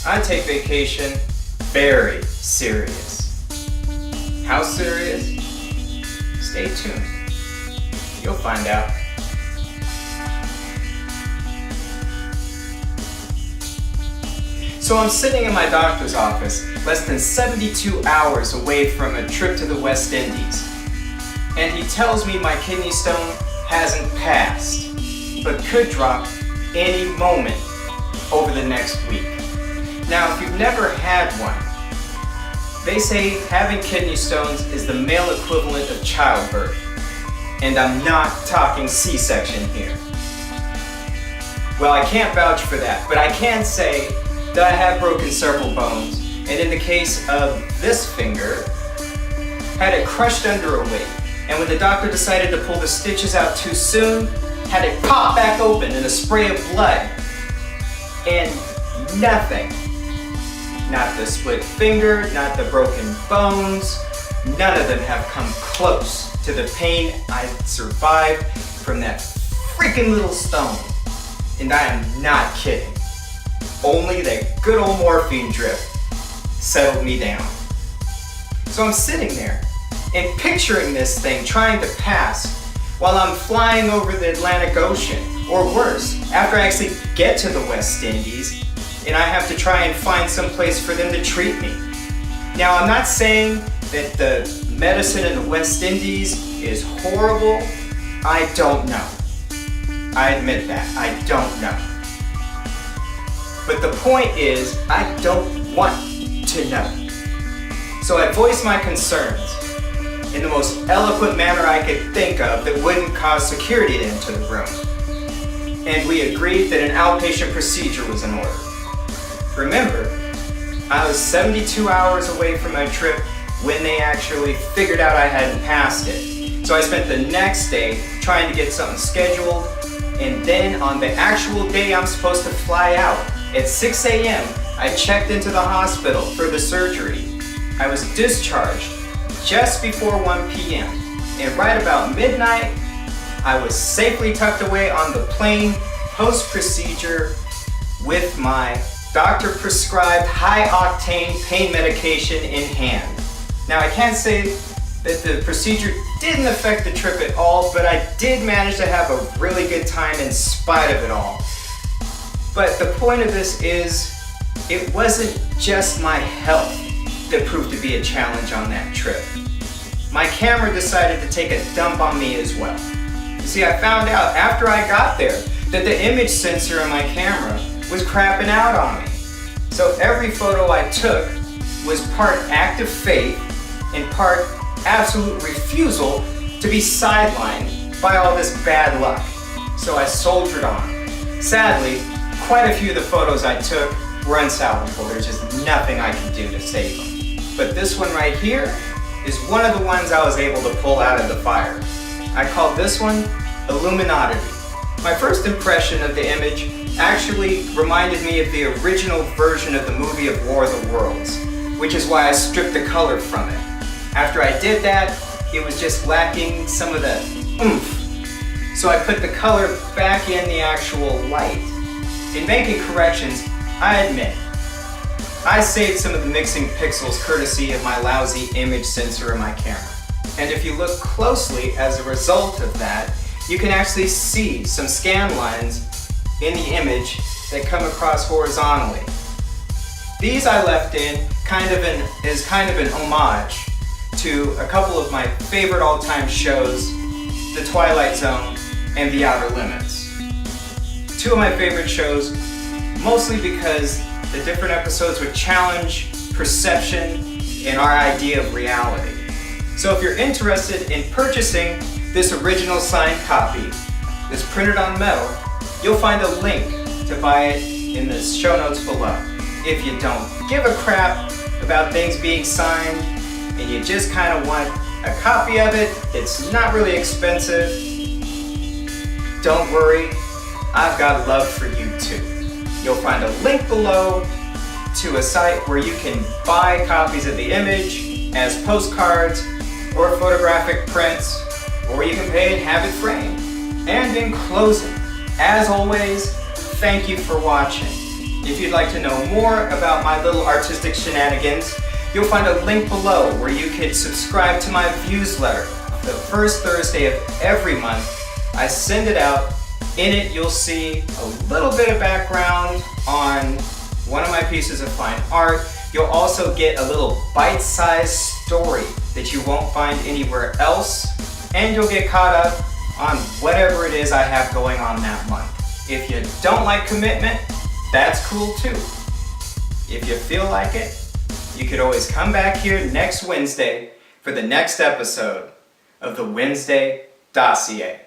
I take vacation very serious. How serious? Stay tuned. You'll find out. So I'm sitting in my doctor's office, less than 72 hours away from a trip to the West Indies. And he tells me my kidney stone hasn't passed, but could drop any moment over the next week. Now, if you've never had one, they say having kidney stones is the male equivalent of childbirth. And I'm not talking C-section here. Well, I can't vouch for that, but I can say that I have broken several bones, and in the case of this finger, had it crushed under a weight. And when the doctor decided to pull the stitches out too soon, had it pop back open in a spray of blood. And nothing. Not the split finger, not the broken bones, none of them have come close to the pain I survived from that freaking little stone. And I am not kidding. Only that good old morphine drip settled me down. So I'm sitting there and picturing this thing trying to pass while I'm flying over the Atlantic Ocean, or worse, after I actually get to the West Indies and I have to try and find some place for them to treat me. Now, I'm not saying that the medicine in the West Indies is horrible. I don't know. I admit that. I don't know. But the point is, I don't want to know. So I voiced my concerns in the most eloquent manner I could think of that wouldn't cause security to enter the room. And we agreed that an outpatient procedure was in order. Remember, I was 72 hours away from my trip when they actually figured out I hadn't passed it. So I spent the next day trying to get something scheduled, and then on the actual day I'm supposed to fly out, at 6 a.m., I checked into the hospital for the surgery. I was discharged just before 1 p.m. And right about midnight, I was safely tucked away on the plane post-procedure with my doctor-prescribed high-octane pain medication in hand. Now, I can't say that the procedure didn't affect the trip at all, but I did manage to have a really good time in spite of it all. But the point of this is, it wasn't just my health that proved to be a challenge on that trip. My camera decided to take a dump on me as well. You see, I found out after I got there that the image sensor in my camera was crapping out on me. So every photo I took was part act of faith and part absolute refusal to be sidelined by all this bad luck. So I soldiered on. Sadly, quite a few of the photos I took were unsalvageable. There's just nothing I can do to save them. But this one right here is one of the ones I was able to pull out of the fire. I called this one Illumin-Oddity. My first impression of the image actually reminded me of the original version of the movie of War of the Worlds, which is why I stripped the color from it. After I did that, it was just lacking some of the oomph. So I put the color back in the actual light. In making corrections, I admit, I saved some of the mixing pixels courtesy of my lousy image sensor in my camera. And if you look closely as a result of that, you can actually see some scan lines in the image that come across horizontally. These I left in as kind of an homage to a couple of my favorite all-time shows, The Twilight Zone and The Outer Limits. Two of my favorite shows, mostly because the different episodes would challenge perception and our idea of reality. So if you're interested in purchasing this original signed copy that's printed on metal, you'll find a link to buy it in the show notes below. If you don't give a crap about things being signed and you just kind of want a copy of it, it's not really expensive, don't worry, I've got love for you too. You'll find a link below to a site where you can buy copies of the image as postcards or photographic prints, or you can pay and have it framed. And in closing, as always, thank you for watching. If you'd like to know more about my little artistic shenanigans, you'll find a link below where you can subscribe to my newsletter. The first Thursday of every month, I send it out. In it, you'll see a little bit of background on one of my pieces of fine art. You'll also get a little bite-sized story that you won't find anywhere else, and you'll get caught up on whatever it is I have going on that month. If you don't like commitment, that's cool too. If you feel like it, you could always come back here next Wednesday for the next episode of the Wednesday Dossier.